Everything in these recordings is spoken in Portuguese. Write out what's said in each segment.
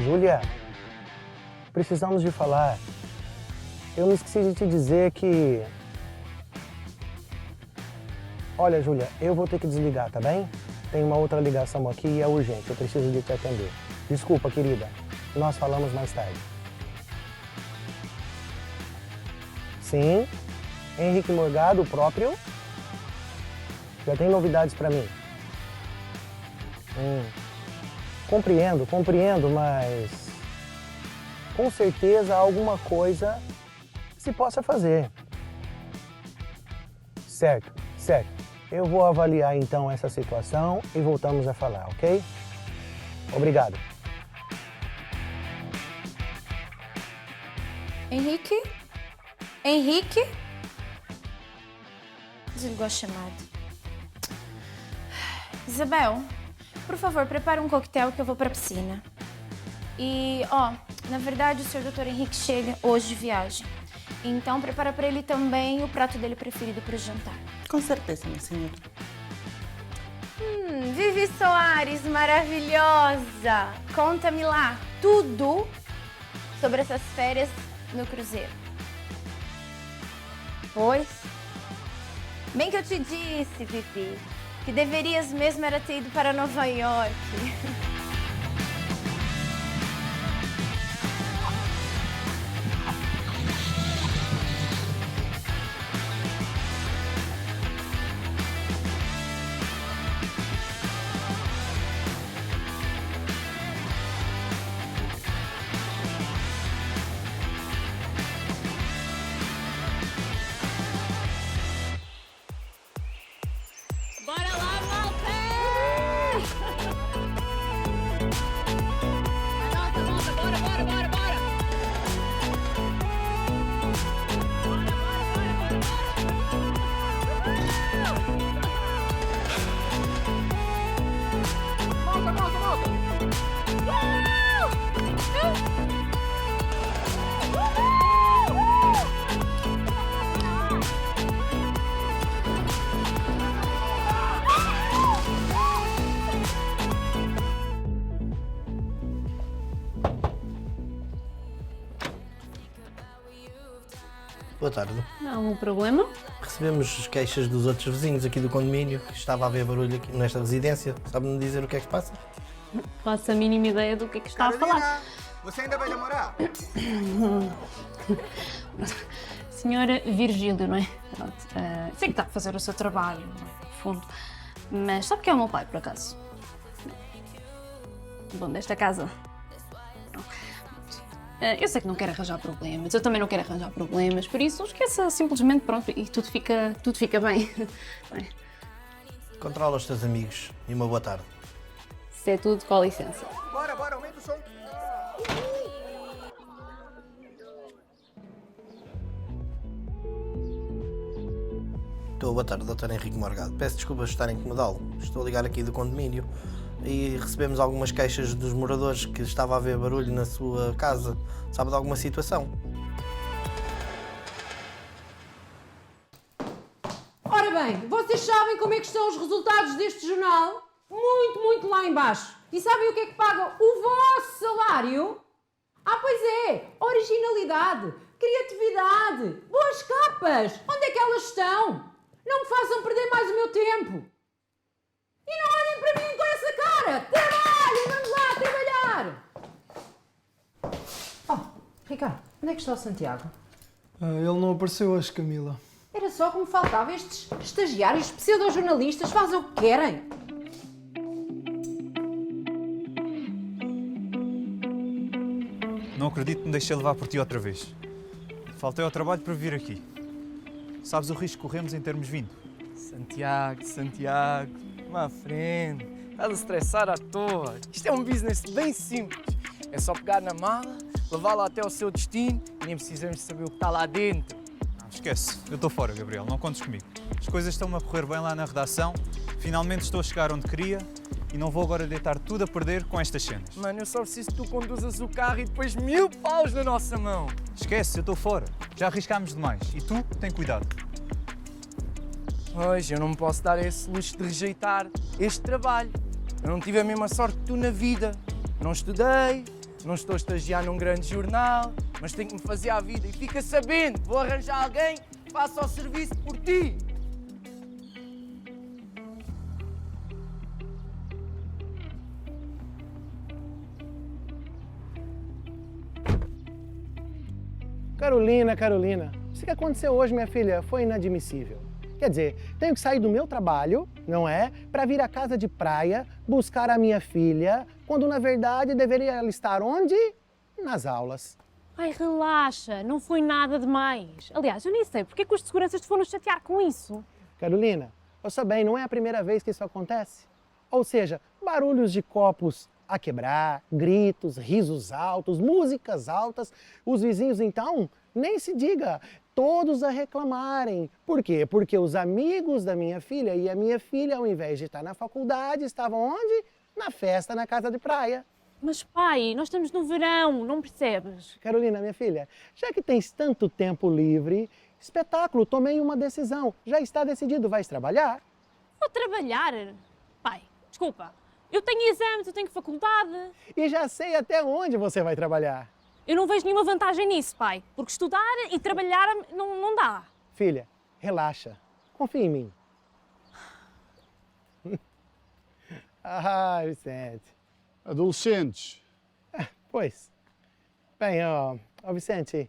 Júlia, precisamos de falar. Eu me esqueci de te dizer que... Olha, Júlia, eu vou ter que desligar, tá bem? Tem uma outra ligação aqui e é urgente, eu preciso de te atender. Desculpa, querida. Nós falamos mais tarde. Sim, Henrique Morgado, o próprio. Já tem novidades para mim. Compreendo, mas... Com certeza alguma coisa se possa fazer. Certo. Eu vou avaliar então essa situação e voltamos a falar, ok? Obrigado. Henrique? Henrique? Desligou a chamada. Isabel, por favor, prepara um coquetel que eu vou pra piscina. E, na verdade, o Sr. Dr. Henrique chega hoje de viagem. Então, prepara pra ele também o prato dele preferido pro jantar. Com certeza, minha senhora. Vivi Soares, maravilhosa! Conta-me lá tudo sobre essas férias no cruzeiro. Pois? Bem que eu te disse, Vivi, que deverias mesmo era ter ido para Nova York. Bora lá, malta! Malta, bora! Boa tarde. Há algum problema? Recebemos queixas dos outros vizinhos aqui do condomínio, que estava a haver barulho aqui nesta residência. Sabe-me dizer o que é que se passa? Faço a mínima ideia do que está a falar. Você ainda vai namorar? Senhora Virgílio, não é? Pronto. Sei que está a fazer o seu trabalho, no fundo. Mas sabe que é o meu pai, por acaso? O dono desta casa. Eu sei que não quero arranjar problemas, eu também não quero arranjar problemas, por isso esqueça simplesmente, pronto, e tudo fica bem. Bem, Controla os teus amigos e uma boa tarde. isso é tudo, com licença. Bora, aumenta o som. Boa tarde, Dr. Henrique Morgado. Peço desculpas por estar a incomodá-lo. Estou a ligar aqui do condomínio e recebemos algumas queixas dos moradores que estava a haver barulho na sua casa. Sabe de alguma situação? Ora bem, vocês sabem como é que estão os resultados deste jornal? Muito lá em baixo. E sabem o que é que paga o vosso salário? Pois é, originalidade, criatividade, boas capas. Onde é que elas estão? Não me façam perder mais o meu tempo. E não olhem para mim com essa cara. Trabalhem, vamos lá trabalhar. Ricardo, onde é que está o Santiago? Ele não apareceu hoje, Camila. Era só que me faltava. Estes estagiários pseudo-jornalistas fazem o que querem. Não acredito que me deixei levar por ti outra vez. Faltei ao trabalho para vir aqui. Sabes o risco que corremos em termos vindo? Santiago, má frente. Estás a estressar à toa. Isto é um business bem simples. É só pegar na mala, levá-la até ao seu destino e nem precisamos saber o que está lá dentro. Não, esquece. Eu estou fora, Gabriel. Não contes comigo. As coisas estão-me a correr bem lá na redação. Finalmente estou a chegar onde queria e não vou agora deitar tudo a perder com estas cenas. Mano, eu só preciso que tu conduzas o carro e depois 1000 paus na nossa mão. Esquece, eu estou fora. Já arriscámos demais. E tu, tem cuidado. Pois, eu não me posso dar esse luxo de rejeitar este trabalho. Eu não tive a mesma sorte que tu na vida. Não estudei, Não estou a estagiar num grande jornal, mas tenho que me fazer à vida. E fica sabendo, vou arranjar alguém que faça o serviço por ti. Carolina, isso que aconteceu hoje, minha filha, foi inadmissível. Quer dizer, tenho que sair do meu trabalho, não é? Para vir à casa de praia buscar a minha filha, quando na verdade deveria ela estar onde? Nas aulas. Ai, relaxa, não foi nada demais. Aliás, eu nem sei porque é que os de seguranças te foram chatear com isso. Carolina, ouça bem, não é a primeira vez que isso acontece. Ou seja, barulhos de copos a quebrar, gritos, risos altos, músicas altas. Os vizinhos, então, nem se diga, todos a reclamarem. Por quê? Porque os amigos da minha filha e a minha filha, ao invés de estar na faculdade, estavam onde? Na festa, na casa de praia. Mas pai, nós estamos no verão, não percebes? Carolina, minha filha, já que tens tanto tempo livre, espetáculo, tomei uma decisão. Já está decidido, vais trabalhar? Vou trabalhar? Pai, desculpa, eu tenho exames, eu tenho faculdade. E já sei até onde você vai trabalhar. Eu não vejo nenhuma vantagem nisso, pai, porque estudar e trabalhar não dá. Filha, relaxa, confia em mim. Ah, Vicente. Adolescentes. Pois. Bem, Vicente,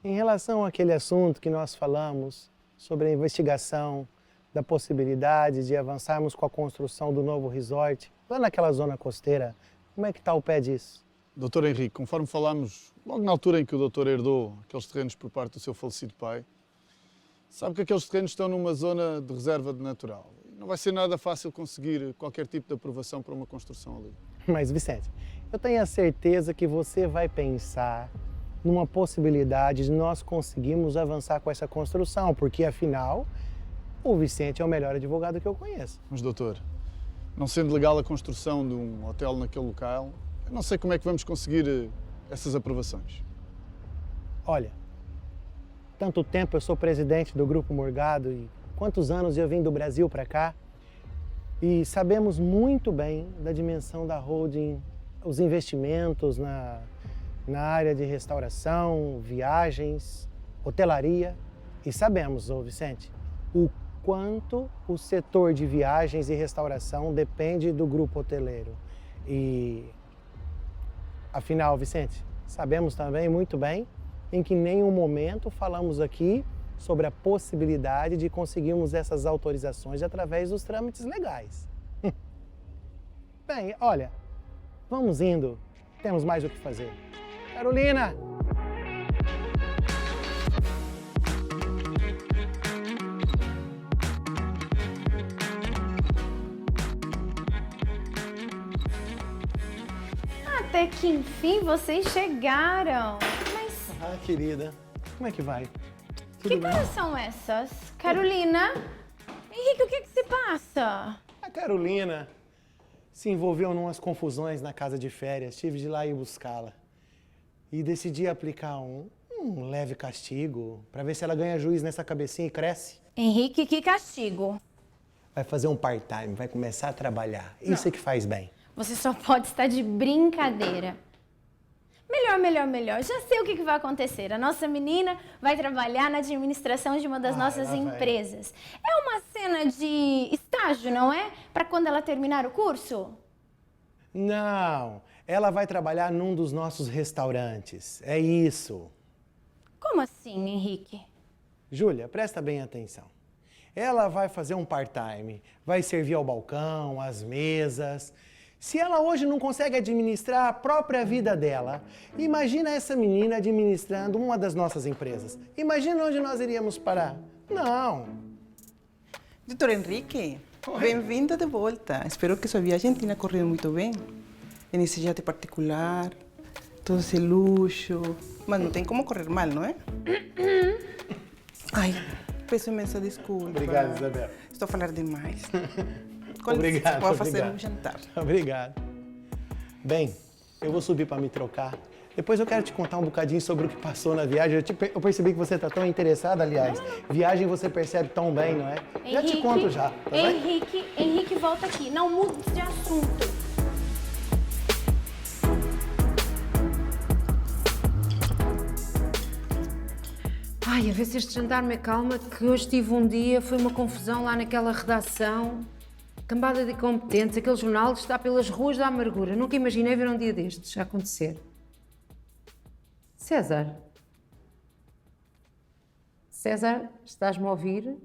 em relação àquele assunto que nós falamos sobre a investigação da possibilidade de avançarmos com a construção do novo resort, lá naquela zona costeira, como é que está o pé disso? Doutor Henrique, conforme falámos logo na altura em que o doutor herdou aqueles terrenos por parte do seu falecido pai, sabe que aqueles terrenos estão numa zona de reserva de natural. Não vai ser nada fácil conseguir qualquer tipo de aprovação para uma construção ali. Mas, Vicente, eu tenho a certeza que você vai pensar numa possibilidade de nós conseguirmos avançar com essa construção, porque, afinal, o Vicente é o melhor advogado que eu conheço. Mas, doutor, não sendo legal a construção de um hotel naquele local, eu não sei como é que vamos conseguir essas aprovações. Olha, tanto tempo eu sou presidente do Grupo Morgado e quantos anos eu vim do Brasil para cá e sabemos muito bem da dimensão da holding, os investimentos na área de restauração, viagens, hotelaria. E sabemos, Vicente, o quanto o setor de viagens e restauração depende do grupo hoteleiro. E, afinal, Vicente, sabemos também muito bem em que em nenhum momento falamos aqui sobre a possibilidade de conseguirmos essas autorizações através dos trâmites legais. Bem, olha, vamos indo, temos mais o que fazer. Carolina! Até que enfim vocês chegaram. Mas Ah, querida, como é que vai? que caras são essas? Carolina? Henrique, o que se passa? A Carolina se envolveu em umas confusões na casa de férias, tive de ir lá e buscá-la. E decidi aplicar um leve castigo para ver se ela ganha juiz nessa cabecinha e cresce. Henrique, que castigo. Vai fazer um part-time, vai começar a trabalhar. Isso é que faz bem. Você só pode estar de brincadeira. Melhor. Já sei o que vai acontecer. A nossa menina vai trabalhar na administração de uma das nossas lá vai. empresas. É uma cena de estágio, não é? Para quando ela terminar o curso? Não, ela vai trabalhar num dos nossos restaurantes. É isso. Como assim, Henrique? Júlia, presta bem atenção. Ela vai fazer um part-time, vai servir ao balcão, às mesas. Se ela hoje não consegue administrar a própria vida dela, imagina essa menina administrando uma das nossas empresas. Imagina onde nós iríamos parar. Não. Doutor Henrique, bem-vindo de volta. Espero que sua viagem tenha corrido muito bem. Nesse jato particular, todo esse luxo. Mas não tem como correr mal, não é? Ai, peço imensa desculpa. Obrigado, Isabel. Estou a falar demais. Obrigado, Vou fazer obrigado. um jantar. Obrigado. Bem, eu vou subir para me trocar. Depois eu quero te contar um bocadinho sobre o que passou na viagem. Eu percebi que você está tão interessada, aliás. Viagem você percebe tão bem, não é? Já te conto já, tá bem? Henrique, volta aqui. Não mude de assunto. a ver se este jantar me acalma, que hoje tive um dia, foi uma confusão lá naquela redação. Cambada de incompetentes, aquele jornal está pelas ruas da amargura. Nunca imaginei ver um dia destes acontecer. César? César, estás-me a ouvir?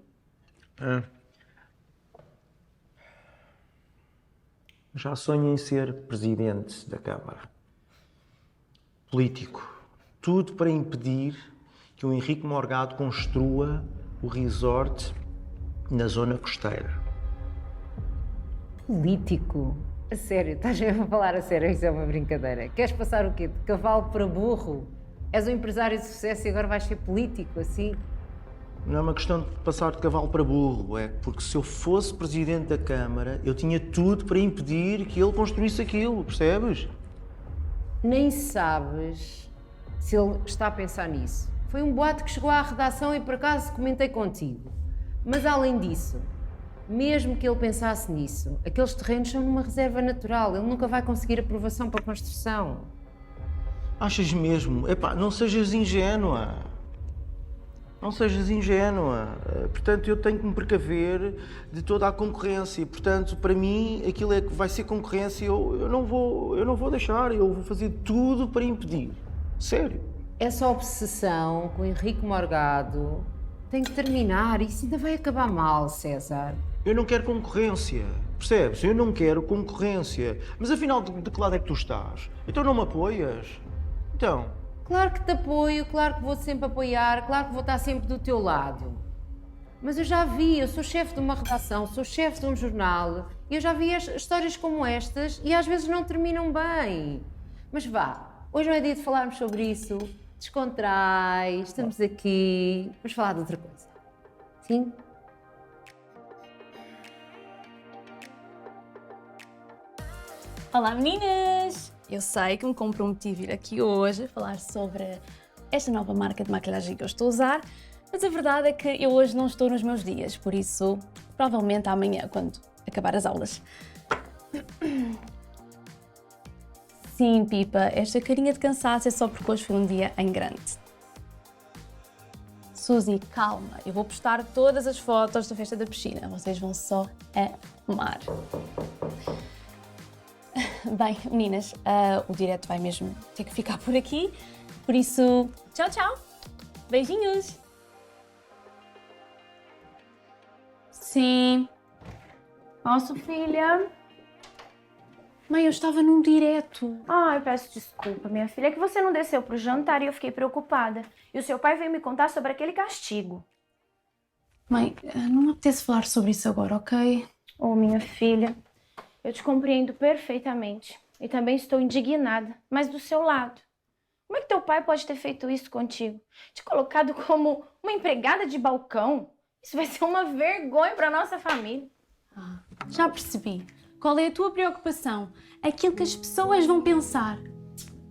Já sonho em ser presidente da Câmara. Político. Tudo para impedir que o Henrique Morgado construa o resort na zona costeira. Político? A sério? Estás a falar a sério? Isso é uma brincadeira. Queres passar o quê? De cavalo para burro? És um empresário de sucesso e agora vais ser político, assim? Não é uma questão de passar de cavalo para burro, é porque se eu fosse presidente da Câmara, eu tinha tudo para impedir que ele construísse aquilo, percebes? Nem sabes se ele está a pensar nisso. Foi um boato que chegou à redação e por acaso comentei contigo. Mas além disso, mesmo que ele pensasse nisso, aqueles terrenos são numa reserva natural, ele nunca vai conseguir aprovação para a construção. Achas mesmo? Epá, não sejas ingênua. Não sejas ingênua. Portanto, eu tenho que me precaver de toda a concorrência. Portanto, para mim, aquilo é que vai ser concorrência, eu não vou deixar, eu vou fazer tudo para impedir. Sério. Essa obsessão com o Henrique Morgado tem que terminar. Isso ainda vai acabar mal, César. Eu não quero concorrência, percebes? Eu não quero concorrência. Mas afinal, de que lado é que tu estás? Então não me apoias? Então... Claro que te apoio, claro que vou sempre apoiar, claro que vou estar sempre do teu lado. Mas eu já vi, eu sou chefe de uma redação, sou chefe de um jornal, e eu já vi histórias como estas e às vezes não terminam bem. Mas vá, hoje não é dia de falarmos sobre isso. Descontrai, estamos aqui, vamos falar de outra coisa. Sim? Olá meninas! Eu sei que me comprometi a vir aqui hoje a falar sobre esta nova marca de maquilhagem que eu estou a usar, mas a verdade é que eu hoje não estou nos meus dias, por isso provavelmente amanhã, quando acabar as aulas. Sim, Pipa, esta carinha de cansaço é só porque hoje foi um dia em grande. Suzy, calma, eu vou postar todas as fotos da festa da piscina, vocês vão só amar. Bem, meninas, o direto vai mesmo ter que ficar por aqui, por isso, tchau, tchau, beijinhos! Sim. Posso, filha? Mãe, eu estava num direto. Ai, peço desculpa, minha filha, é que você não desceu pro jantar e eu fiquei preocupada. E o seu pai veio me contar sobre aquele castigo. Mãe, não me apetece falar sobre isso agora, ok? Oh, minha filha, eu te compreendo perfeitamente. E também estou indignada, mas do seu lado. Como é que teu pai pode ter feito isso contigo? Te colocado como uma empregada de balcão? Isso vai ser uma vergonha para nossa família. Já percebi. Qual é a tua preocupação? Aquilo que as pessoas vão pensar.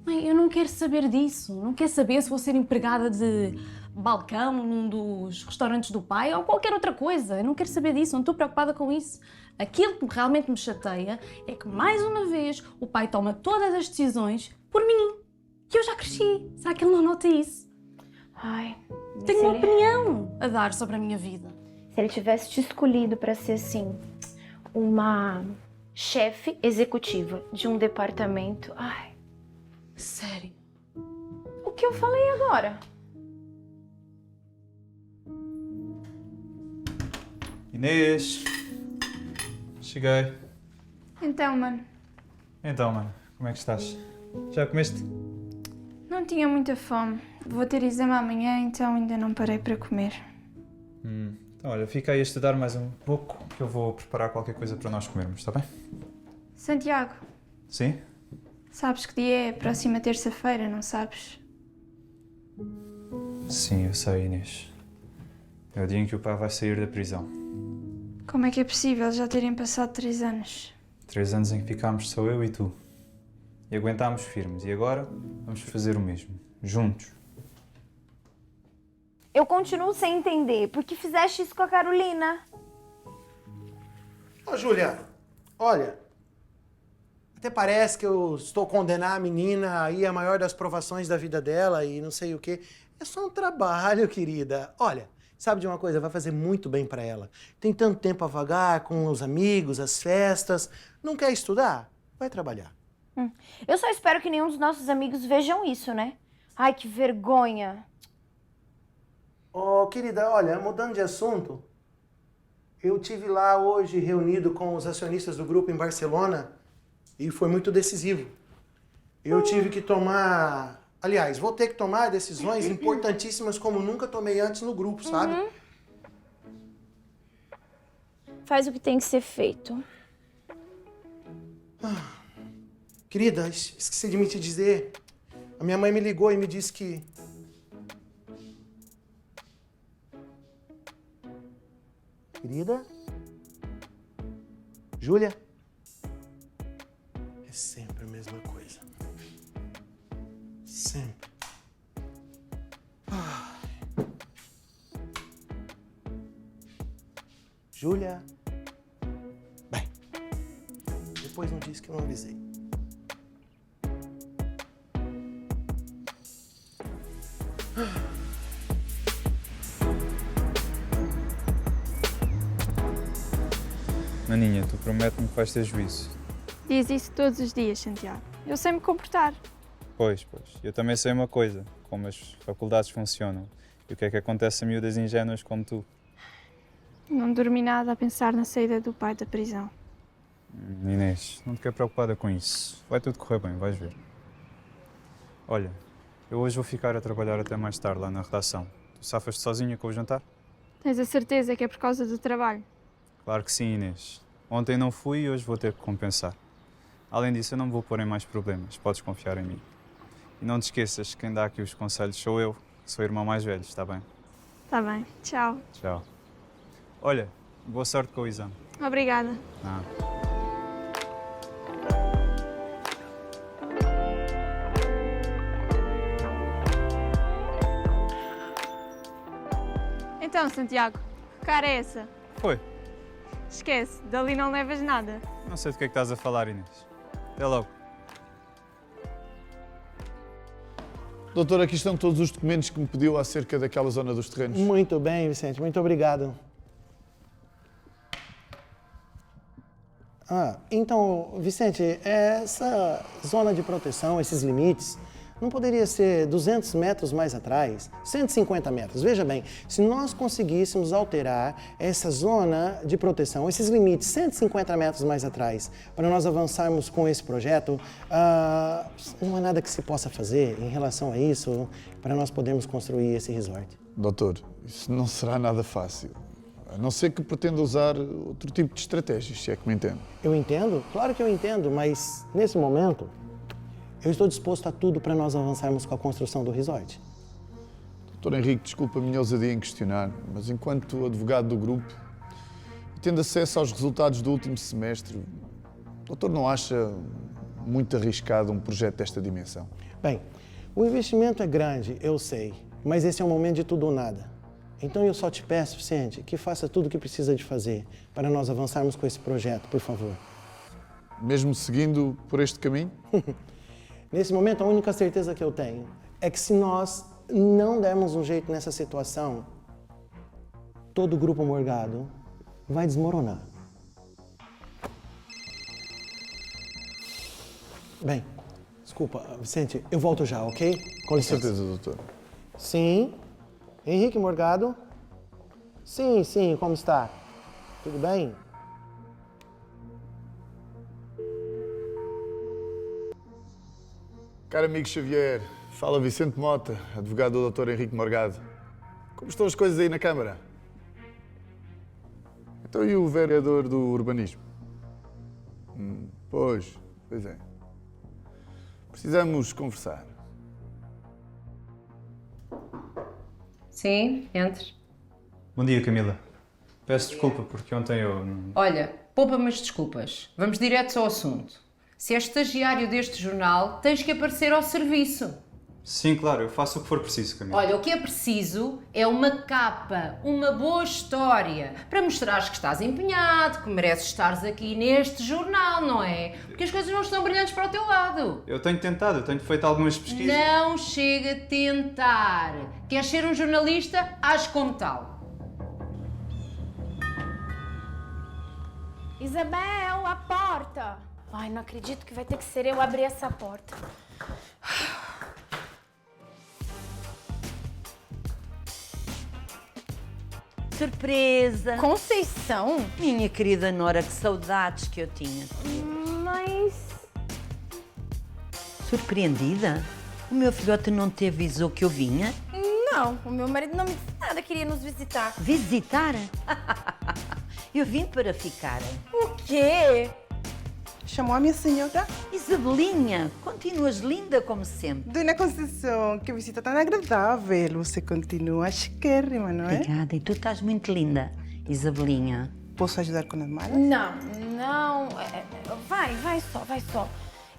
Mãe, eu não quero saber disso. Não quero saber se vou ser empregada de balcão num dos restaurantes do pai ou qualquer outra coisa. Eu não quero saber disso, não estou preocupada com isso. Aquilo que realmente me chateia é que, mais uma vez, o pai toma todas as decisões por mim. E eu já cresci. Será que ele não nota isso? Ai, tenho uma opinião a dar sobre a minha vida. Se ele tivesse te escolhido para ser, assim, uma chefe executiva de um departamento... Ai. Sério? O que eu falei agora? Inês! Cheguei. Então, mano. Então, mano, como é que estás? Já comeste? Não tinha muita fome. Vou ter exame amanhã, então ainda não parei para comer. Então, olha, fica aí a estudar mais um pouco, que eu vou preparar qualquer coisa para nós comermos, está bem? Santiago, Sim? sabes que dia é? Próxima terça-feira, não sabes? Sim, eu sei, Inês. É o dia em que o pai vai sair da prisão. Como é que é possível já terem passado 3 anos? 3 anos em que ficámos só eu e tu. E aguentámos firmes. E agora vamos fazer o mesmo. Juntos. Eu continuo sem entender. Por que fizeste isso com a Carolina? Ô, Júlia, olha, até parece que eu estou condenando a menina a ir à maior das provações da vida dela e não sei o quê. É só um trabalho, querida. Olha, sabe de uma coisa? Vai fazer muito bem pra ela. Tem tanto tempo a vagar com os amigos, as festas. Não quer estudar? Vai trabalhar. Eu só espero que nenhum dos nossos amigos vejam isso, né? Ai, que vergonha. Ô, querida, olha, mudando de assunto, eu tive lá hoje reunido com os acionistas do grupo em Barcelona e foi muito decisivo. Eu tive que tomar... Aliás, vou ter que tomar decisões importantíssimas como nunca tomei antes no grupo, sabe? Faz o que tem que ser feito. Querida, esqueci de me te dizer. A minha mãe me ligou e me disse que... Querida? Júlia? É sempre a mesma coisa. Sempre. Júlia? Bem, depois não disse que eu não avisei. Maninha, tu promete-me que vais ter juízo. Diz isso todos os dias, Santiago. Eu sei me comportar. Pois. Eu também sei uma coisa, como as faculdades funcionam e o que é que acontece a miúdas ingênuas como tu. Não dormi nada a pensar na saída do pai da prisão. Inês, não te quero preocupada com isso. Vai tudo correr bem, vais ver. Olha, eu hoje vou ficar a trabalhar até mais tarde lá na redação. Tu safas-te sozinha com o jantar? Tens a certeza que é por causa do trabalho? Claro que sim, Inês. Ontem não fui e hoje vou ter que compensar. Além disso, eu não me vou pôr em mais problemas. Podes confiar em mim. E não te esqueças que quem dá aqui os conselhos sou eu, que sou o irmão mais velho, está bem? Tá bem. Tchau. Tchau. Olha, boa sorte com o exame. Obrigada. Então, Santiago, que cara é essa? Foi. Esquece, dali não levas nada. Não sei do que é que estás a falar, Inês. Até logo. Doutor, aqui estão todos os documentos que me pediu acerca daquela zona dos terrenos. Muito bem, Vicente. Muito obrigado. Então, Vicente, essa zona de proteção, esses limites, não poderia ser 200 metros mais atrás? 150 metros. Veja bem, se nós conseguíssemos alterar essa zona de proteção, esses limites 150 metros mais atrás, para nós avançarmos com esse projeto, não há nada que se possa fazer em relação a isso para nós podermos construir esse resort. Doutor, isso não será nada fácil. A não ser que pretenda usar outro tipo de estratégias, se é que me entende. Eu entendo? Claro que eu entendo, mas nesse momento eu estou disposto a tudo para nós avançarmos com a construção do resort. Doutor Henrique, desculpa a minha ousadia em questionar, mas enquanto advogado do grupo e tendo acesso aos resultados do último semestre, o doutor não acha muito arriscado um projeto desta dimensão? Bem, o investimento é grande, eu sei, mas esse é um momento de tudo ou nada. Então eu só te peço, Vicente, que faça tudo o que precisa de fazer para nós avançarmos com esse projeto, por favor. Mesmo seguindo por este caminho? Nesse momento, a única certeza que eu tenho é que se nós não dermos um jeito nessa situação, todo o Grupo Morgado vai desmoronar. Bem, desculpa, Vicente, eu volto já, ok? Com licença. Com certeza, doutor. Sim. Henrique Morgado? Sim, como está? Tudo bem? Caro amigo Xavier, fala Vicente Mota, advogado do Dr. Henrique Morgado. Como estão as coisas aí na Câmara? Então e o vereador do urbanismo? Pois é. Precisamos conversar. Sim, entre. Bom dia, Camila. Peço desculpa porque ontem eu... Olha, poupa-me as desculpas. Vamos direto ao assunto. Se és estagiário deste jornal, tens que aparecer ao serviço. Sim, claro, eu faço o que for preciso, Camila. Olha, o que é preciso é uma capa, uma boa história, para mostrares que estás empenhado, que mereces estares aqui neste jornal, não é? Porque as coisas não estão brilhantes para o teu lado. Eu tenho tentado, eu tenho feito algumas pesquisas. Não chega a tentar. Queres ser um jornalista? Age como tal. Isabel, a porta! Ai, não acredito que vai ter que ser eu abrir essa porta. Surpresa! Conceição? Minha querida Nora, que saudades que eu tinha. Mas... Surpreendida? O meu filhote não te avisou que eu vinha? Não, o meu marido não me disse nada, queria nos visitar. Visitar? Eu vim para ficar. O quê? Chamou a minha senhora? Isabelinha, continuas linda como sempre. Dona Conceição, que visita tão agradável. Você continua chiquérrima, não é? Obrigada, e tu estás muito linda, Isabelinha. Posso ajudar com as malas? Não. Vai só.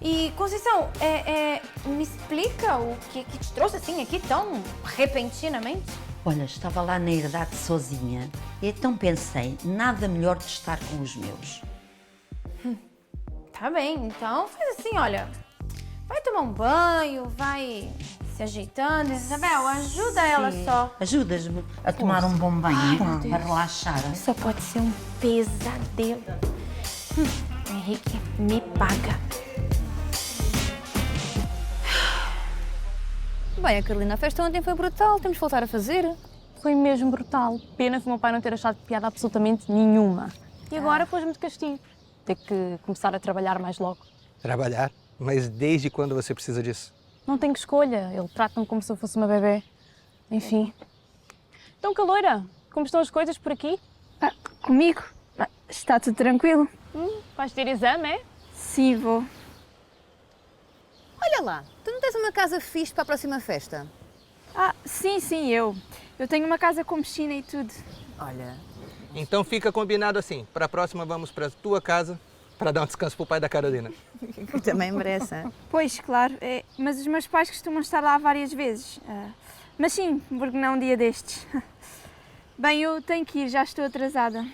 E, Conceição, me explica o que te trouxe assim aqui tão repentinamente? Olha, estava lá na herdade sozinha, então pensei, nada melhor de estar com os meus. Tá bem, então faz assim, olha. Vai tomar um banho, vai se ajeitando. Isabel, ajuda ela só. Ajudas-me a tomar um bom banho, para relaxar. Só pode ser um pesadelo. Henrique, me paga. Bem, a Carolina, a festa ontem foi brutal, temos de voltar a fazer. Foi mesmo brutal. Pena que o meu pai não ter achado piada absolutamente nenhuma. E agora pôs-me de castigo. Ter que começar a trabalhar mais logo. Trabalhar? Mas desde quando você precisa disso? Não tenho escolha. Ele trata-me como se eu fosse uma bebê. Enfim. Então, Caloira, como estão as coisas por aqui? Comigo? Está tudo tranquilo? Vais ter exame, é? Sim, vou. Olha lá, tu não tens uma casa fixe para a próxima festa? Sim, eu. Eu tenho uma casa com piscina e tudo. Olha... Então fica combinado assim. Para a próxima vamos para a tua casa para dar um descanso para o pai da Carolina. Que também merece, hein? Pois, claro. Mas os meus pais costumam estar lá várias vezes. Mas sim, porque não um dia destes. Bem, eu tenho que ir, já estou atrasada.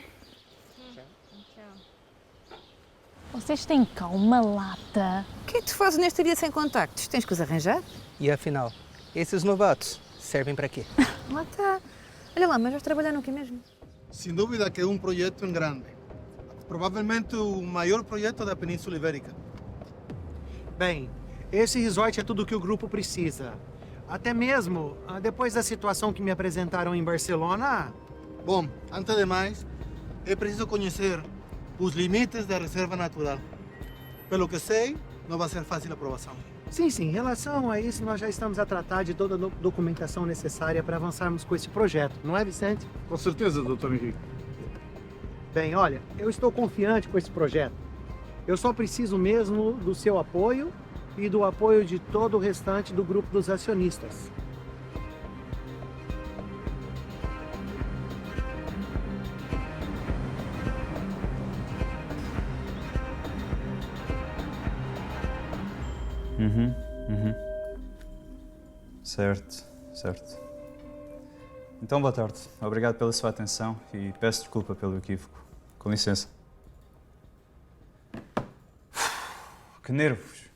Vocês têm cá uma lata. O que é que tu fazes neste dia sem contactos? Tens que os arranjar? E afinal, esses novatos servem para quê? Lá está. Olha lá, mas vais trabalhar no quê mesmo? Sem dúvida que é um projeto em grande. Provavelmente o maior projeto da Península Ibérica. Bem, esse resort é tudo o que o grupo precisa. Até mesmo depois da situação que me apresentaram em Barcelona. Bom, antes de mais, é preciso conhecer os limites da reserva natural. Pelo que sei, não vai ser fácil a aprovação. Sim, em relação a isso, nós já estamos a tratar de toda a documentação necessária para avançarmos com esse projeto, não é, Vicente? Com certeza, Dr. Henrique. Bem, olha, eu estou confiante com esse projeto. Eu só preciso mesmo do seu apoio e do apoio de todo o restante do grupo dos acionistas. Certo. Então, boa tarde. Obrigado pela sua atenção e peço desculpa pelo equívoco. Com licença. Que nervos.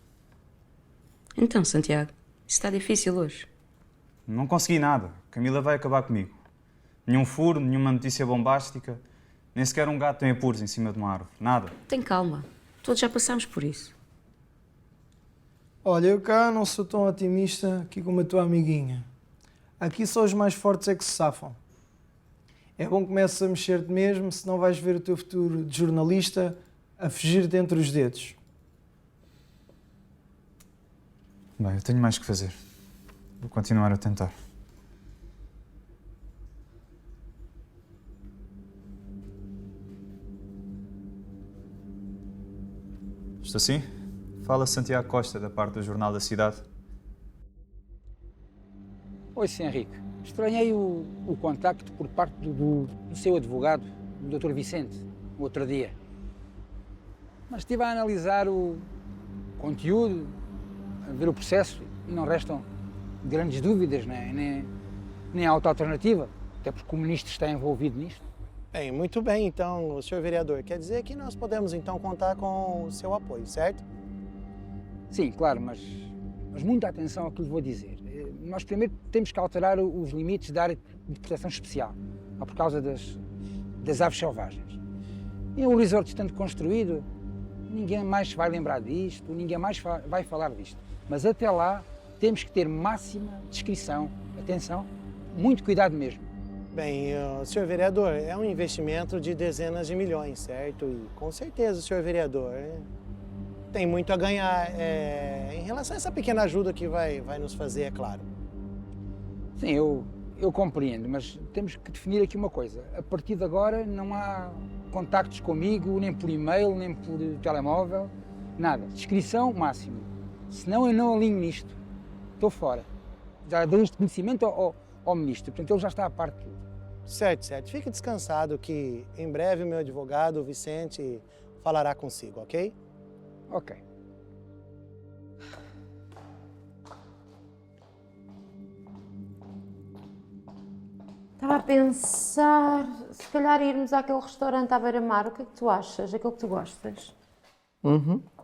Então, Santiago, isso está difícil hoje. Não consegui nada. Camila vai acabar comigo. Nenhum furo, nenhuma notícia bombástica, nem sequer um gato em apuros em cima de uma árvore. Nada. Tem calma. Todos já passámos por isso. Olha, eu cá não sou tão otimista aqui como a tua amiguinha. Aqui só os mais fortes é que se safam. É bom que comeces a mexer-te mesmo, senão vais ver o teu futuro de jornalista a fugir-te entre os dedos. Bem, eu tenho mais que fazer. Vou continuar a tentar. Estou sim? Fala Santiago Costa, da parte do Jornal da Cidade. Oi, Sr. Henrique. Estranhei o contacto por parte do seu advogado, o Dr. Vicente, no outro dia. Mas estive a analisar o conteúdo, a ver o processo e não restam grandes dúvidas, nem há outra alternativa, até porque o ministro está envolvido nisto. Bem, muito bem, então, senhor vereador. Quer dizer que nós podemos, então, contar com o seu apoio, certo? Sim, claro, mas muita atenção ao que lhe vou dizer. Nós primeiro temos que alterar os limites da área de proteção especial, por causa das aves selvagens. E um resort estando construído, ninguém mais vai lembrar disto, ninguém mais vai falar disto. Mas até lá temos que ter máxima discrição, atenção, muito cuidado mesmo. Bem, senhor vereador, é um investimento de dezenas de milhões, certo? E com certeza o senhor vereador tem muito a ganhar em relação a essa pequena ajuda que vai nos fazer, é claro. Sim, eu compreendo, mas temos que definir aqui uma coisa. A partir de agora não há contactos comigo, nem por e-mail, nem por telemóvel, nada. Discrição máxima. Senão eu não alinho nisto. Estou fora. Já dei este conhecimento ao ministro, portanto ele já está à parte de tudo. Certo. Fique descansado que em breve o meu advogado, o Vicente, falará consigo, ok? Ok. Estava a pensar, se calhar irmos àquele restaurante à beira-mar. O que é que tu achas? Aquele que tu gostas?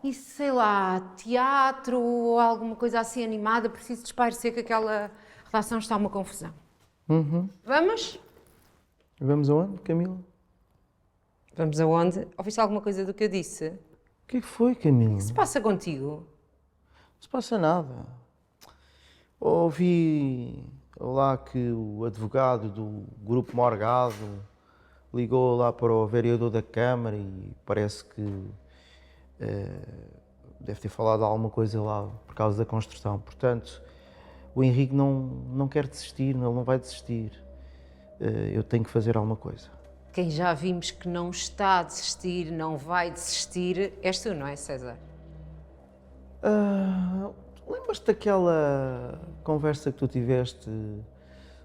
E sei lá, teatro ou alguma coisa assim animada. Preciso de espairecer que aquela redação está uma confusão. Vamos? Vamos aonde, Camila? Vamos aonde? Ouviste alguma coisa do que eu disse? O que é que foi, Camila? O que se passa contigo? Não se passa nada. Ouvi lá que o advogado do Grupo Morgado ligou lá para o vereador da Câmara e parece que deve ter falado alguma coisa lá por causa da construção. Portanto, o Henrique não quer desistir, ele não vai desistir. Eu tenho que fazer alguma coisa. Quem já vimos que não está a desistir, não vai desistir, és tu, não é, César? Lembras-te daquela conversa que tu tiveste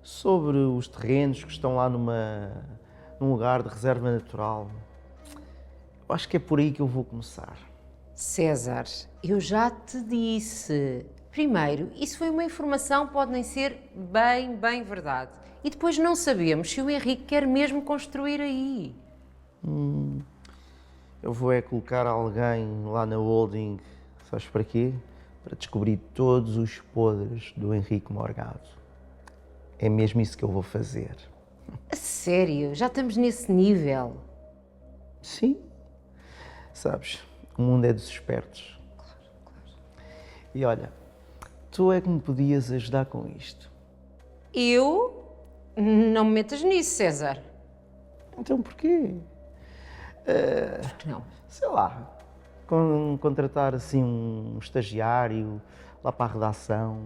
sobre os terrenos que estão lá num lugar de reserva natural? Eu acho que é por aí que eu vou começar. César, eu já te disse. Primeiro, isso foi uma informação, pode nem ser bem verdade. E depois não sabemos se o Henrique quer mesmo construir aí. Eu vou colocar alguém lá na holding, sabes para quê? Para descobrir todos os podres do Henrique Morgado. É mesmo isso que eu vou fazer. A sério? Já estamos nesse nível? Sim. Sabes, o mundo é dos espertos. Claro. E olha, tu é que me podias ajudar com isto. Eu? Não me metas nisso, César. Então porquê? Por que não? Sei lá, contratar assim um estagiário lá para a redação.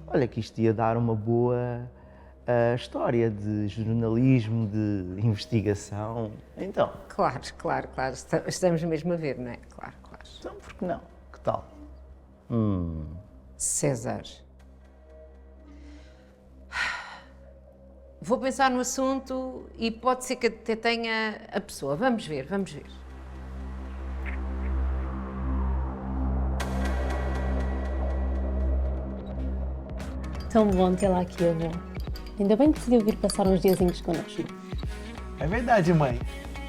Olha que isto ia dar uma boa história de jornalismo, de investigação. Então? Claro. Estamos mesmo a ver, não é? Claro. Então por que não? Que tal? César. Vou pensar no assunto e pode ser que até tenha a pessoa. Vamos ver. Tão bom ter lá aqui, avô. Ainda bem que decidiu vir passar uns diazinhos connosco. É verdade, mãe.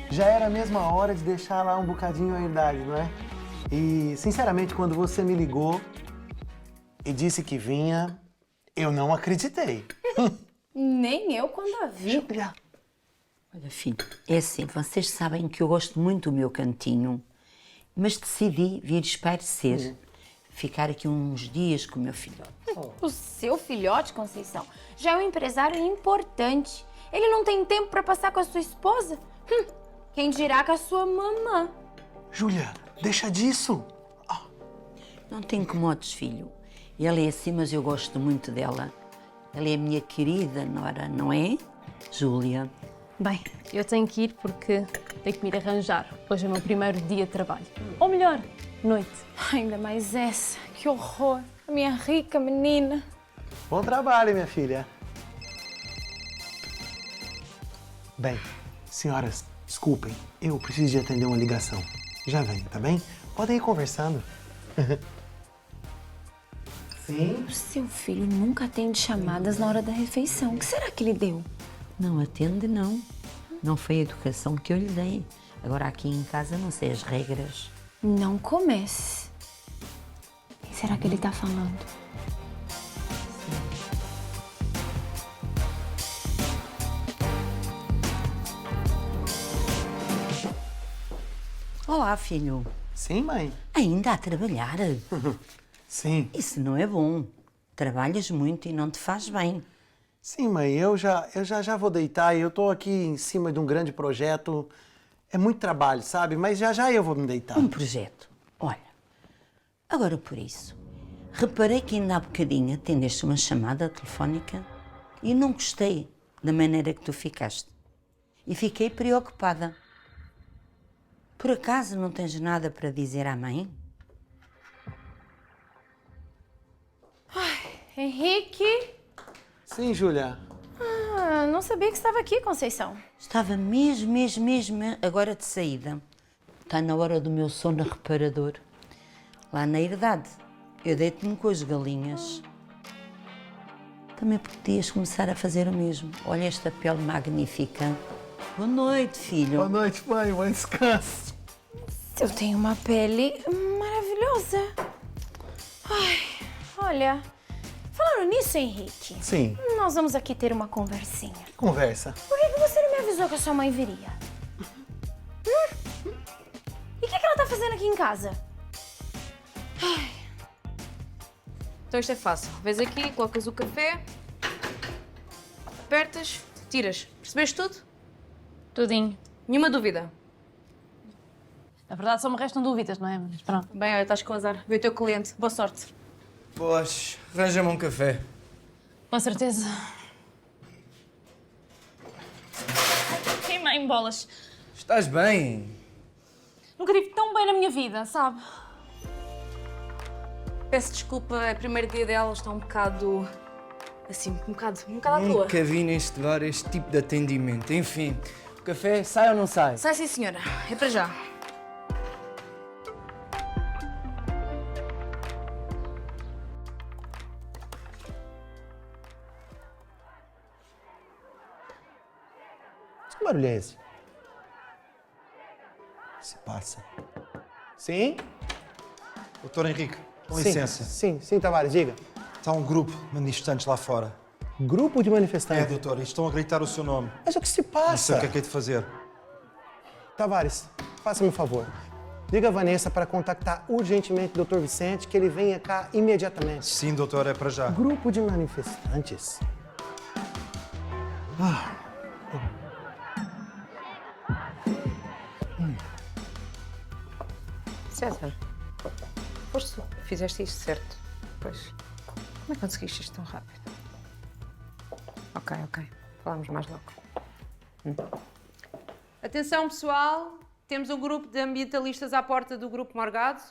Já era a mesma hora de deixar lá um bocadinho a herdade, não é? E, sinceramente, quando você me ligou e disse que vinha, eu não acreditei. Nem eu quando a vi. Olha, filho, é assim, vocês sabem que eu gosto muito do meu cantinho, mas decidi vir espairecer, ficar aqui uns dias com o meu filhote. O seu filhote, Conceição, já é um empresário importante. Ele não tem tempo para passar com a sua esposa? Quem dirá com a sua mamã? Júlia, deixa disso. Não te incomodes, filho. Ela é assim, mas eu gosto muito dela. Ela é a minha querida nora, não é, Júlia? Bem, eu tenho que ir porque tenho que me ir arranjar. Hoje é o meu primeiro dia de trabalho. Ou melhor, noite. Ainda mais essa, que horror. A minha rica menina. Bom trabalho, minha filha. Bem, senhoras, desculpem, eu preciso de atender uma ligação. Já venho, tá bem? Podem ir conversando. Sim? O seu filho nunca atende chamadas na hora da refeição. O que será que ele deu? Não atende, não. Não foi a educação que eu lhe dei. Agora aqui em casa não sei as regras. Não comece. O que será que ele tá falando? Olá, filho. Sim, mãe? Ainda a trabalhar? Sim. Isso não é bom. Trabalhas muito e não te faz bem. Sim, mãe, eu já vou deitar e eu tô aqui em cima de um grande projeto. É muito trabalho, sabe? Mas já eu vou me deitar. Um projeto. Olha, agora por isso. Reparei que ainda há bocadinho atendeste uma chamada telefónica e não gostei da maneira que tu ficaste. E fiquei preocupada. Por acaso não tens nada para dizer à mãe? Henrique? Sim, Júlia. Ah, não sabia que estava aqui, Conceição. Estava mesmo agora de saída. Está na hora do meu sono reparador. Lá na herdade, eu deito-me com as galinhas. Também podias começar a fazer o mesmo. Olha esta pele magnífica. Boa noite, filho. Boa noite, mãe. Bom descanso. Eu tenho uma pele maravilhosa. Ai, olha, falando nisso, Henrique. Sim. Nós vamos aqui ter uma conversinha. Conversa. Por que você não me avisou que a sua mãe viria? E o que ela tá fazendo aqui em casa? Ai. Então isto é fácil. Vês aqui, colocas o café, apertas, tiras. Percebeste tudo? Tudinho. Nenhuma dúvida? Na verdade, só me restam dúvidas, não é? Mas pronto. Bem, olha, estás com azar. Vê o teu cliente. Boa sorte. Boas, arranja-me um café. Com certeza. Queimei em bolas. Estás bem? Nunca tive tão bem na minha vida, sabe? Peço desculpa, é o primeiro dia dela, está um bocado... assim, um bocado à toa. Nunca vi neste bar este tipo de atendimento. Enfim, o café sai ou não sai? Sai sim, senhora. É para já. Que barulho é esse? Se passa. Sim? Doutor Henrique, com Sim, licença. Sim, Tavares, diga. Está um grupo de manifestantes lá fora. Grupo de manifestantes? É, doutor, e estão a gritar o seu nome. Mas o que se passa? Não sei o que é que é de fazer. Tavares, faça-me um favor. Diga a Vanessa para contactar urgentemente o Dr. Vicente, que ele venha cá imediatamente. Sim, doutor, é para já. Grupo de manifestantes? César, foste tu que fizeste isto certo? Pois. Como é que conseguiste isto tão rápido? Ok. Falamos mais logo. Atenção, pessoal. Temos um grupo de ambientalistas à porta do Grupo Morgado.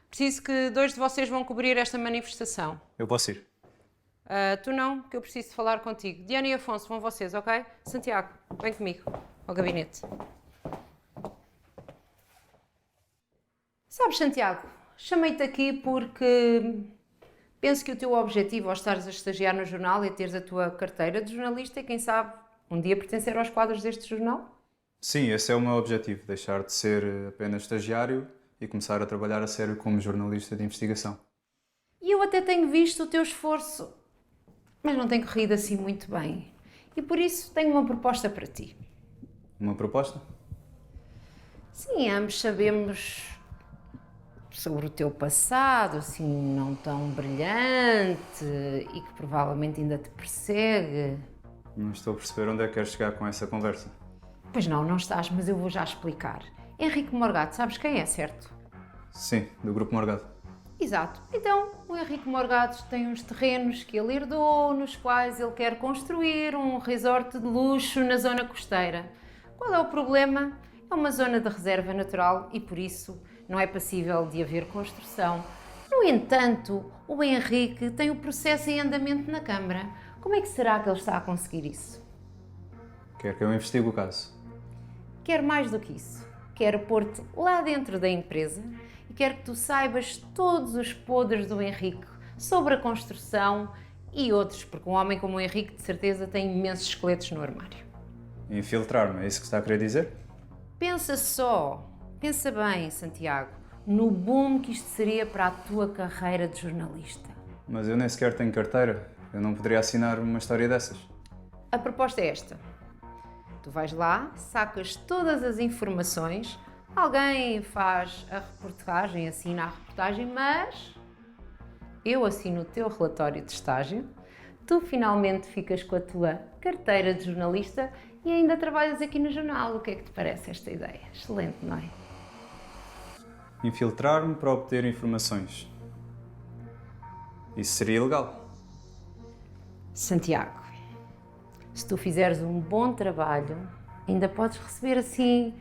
Preciso que 2 de vocês vão cobrir esta manifestação. Eu posso ir. Tu não, que eu preciso de falar contigo. Diana e Afonso, vão vocês, ok? Santiago, vem comigo, ao gabinete. Sabes, Santiago, chamei-te aqui porque penso que o teu objetivo ao estares a estagiar no jornal é teres a tua carteira de jornalista e, quem sabe, um dia pertencer aos quadros deste jornal? Sim, esse é o meu objetivo, deixar de ser apenas estagiário e começar a trabalhar a sério como jornalista de investigação. E eu até tenho visto o teu esforço, mas não tem corrido assim muito bem. E por isso tenho uma proposta para ti. Uma proposta? Sim, ambos sabemos sobre o teu passado, assim, não tão brilhante e que provavelmente ainda te persegue. Não estou a perceber onde é que queres chegar com essa conversa. Pois não estás, mas eu vou já explicar. Henrique Morgado, sabes quem é, certo? Sim, do Grupo Morgado. Exato. Então, o Henrique Morgado tem uns terrenos que ele herdou, nos quais ele quer construir um resort de luxo na zona costeira. Qual é o problema? É uma zona de reserva natural e, por isso, não é passível de haver construção. No entanto, o Henrique tem o processo em andamento na Câmara. Como é que será que ele está a conseguir isso? Quer que eu investigue o caso? Quero mais do que isso. Quero pôr-te lá dentro da empresa e quero que tu saibas todos os podres do Henrique sobre a construção e outros, porque um homem como o Henrique de certeza tem imensos esqueletos no armário. Infiltrar-me, é isso que está a querer dizer? Pensa só, pensa bem, Santiago, no boom que isto seria para a tua carreira de jornalista. Mas eu nem sequer tenho carteira. Eu não poderia assinar uma história dessas. A proposta é esta. Tu vais lá, sacas todas as informações, alguém faz a reportagem, assina a reportagem, mas eu assino o teu relatório de estágio, tu finalmente ficas com a tua carteira de jornalista e ainda trabalhas aqui no jornal. O que é que te parece esta ideia? Excelente, não é? Infiltrar-me para obter informações. Isso seria ilegal. Santiago, se tu fizeres um bom trabalho, ainda podes receber assim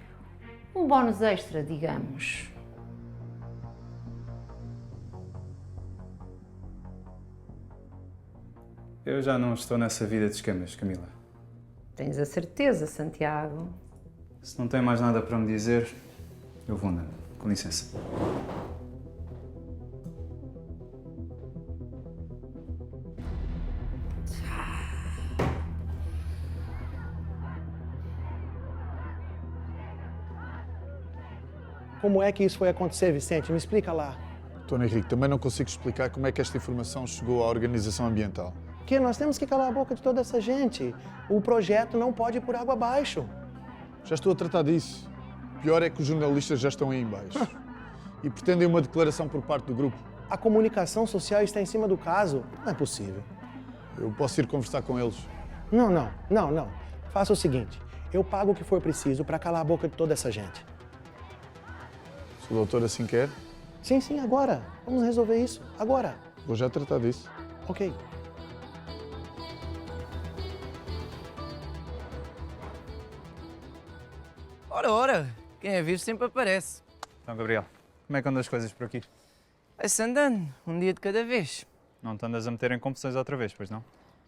um bónus extra, digamos. Eu já não estou nessa vida de esquemas, Camila. Tens a certeza, Santiago? Se não tem mais nada para me dizer, eu vou andando. Com licença. Como é que isso foi acontecer, Vicente? Me explica lá. Dr. Henrique, também não consigo explicar como é que esta informação chegou à organização ambiental. Que nós temos que calar a boca de toda essa gente. O projeto não pode ir por água abaixo. Já estou a tratar disso. O pior é que os jornalistas já estão aí em baixo. E pretendem uma declaração por parte do grupo. A comunicação social está em cima do caso. Não é possível. Eu posso ir conversar com eles. Não. Faça o seguinte. Eu pago o que for preciso para calar a boca de toda essa gente. Se o doutor assim quer? Sim, agora. Vamos resolver isso. Agora. Vou já tratar disso. Ok. Ora, quem é vivo sempre aparece. Então, Gabriel, como é que andam as coisas por aqui? Vai-se andando, um dia de cada vez. Não te andas a meter em confusões outra vez, pois não?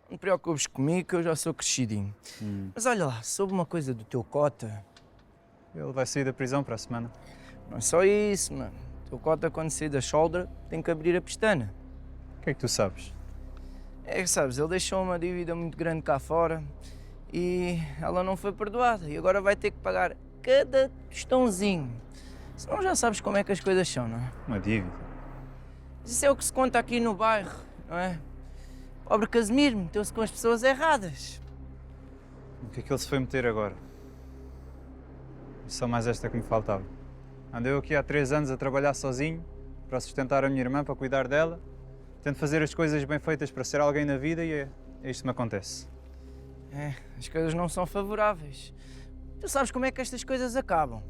Não te preocupes comigo, que eu já sou crescidinho. Mas olha lá, soube uma coisa do teu cota. Ele vai sair da prisão para a semana. Não é só isso, mano. O teu cota, quando sair da shoulder, tem que abrir a pestana. O que é que tu sabes? É que sabes, ele deixou uma dívida muito grande cá fora e ela não foi perdoada. E agora vai ter que pagar cada tostãozinho. Senão já sabes como é que as coisas são, não é? Uma dívida. Isso é o que se conta aqui no bairro, não é? Pobre Casimiro meteu-se com as pessoas erradas. O que é que ele se foi meter agora? Só mais esta que me faltava. Andei eu aqui há 3 anos a trabalhar sozinho, para sustentar a minha irmã, para cuidar dela. Tento fazer as coisas bem feitas para ser alguém na vida e é isto que me acontece. É, as coisas não são favoráveis. Tu sabes como é que estas coisas acabam.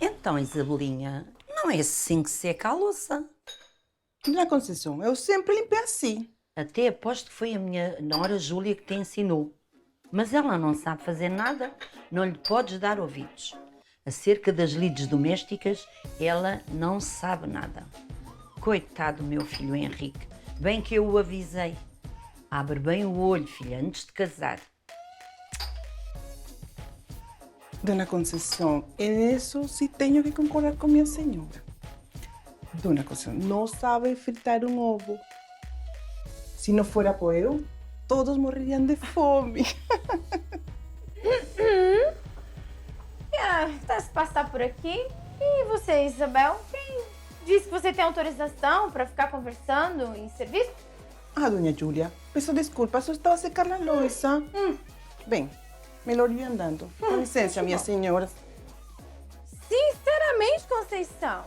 Então, Isabelinha, não é assim que seca a louça. Dona Conceição, eu sempre limpei assim. Até aposto que foi a minha nora Júlia que te ensinou. Mas ela não sabe fazer nada, não lhe podes dar ouvidos. Acerca das lides domésticas, ela não sabe nada. Coitado do meu filho Henrique, bem que eu o avisei. Abre bem o olho, filha, antes de casar. Dona Conceição, nisso sí tenho que concordar com minha senhora. Dona Conceição, não sabe fritar um ovo. Se não fora por eu, todos morreriam de fome. Tá se passar por aqui. E você, Isabel? Quem disse que você tem autorização para ficar conversando em serviço? Ah, Dona Júlia, peço desculpa, só estava a secar a louça. Bem, melhor ir andando. Com licença, minha senhora. Sinceramente, Conceição,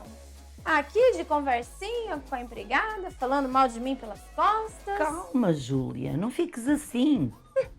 aqui de conversinha com a empregada, falando mal de mim pelas costas. Calma, Júlia, não fiques assim.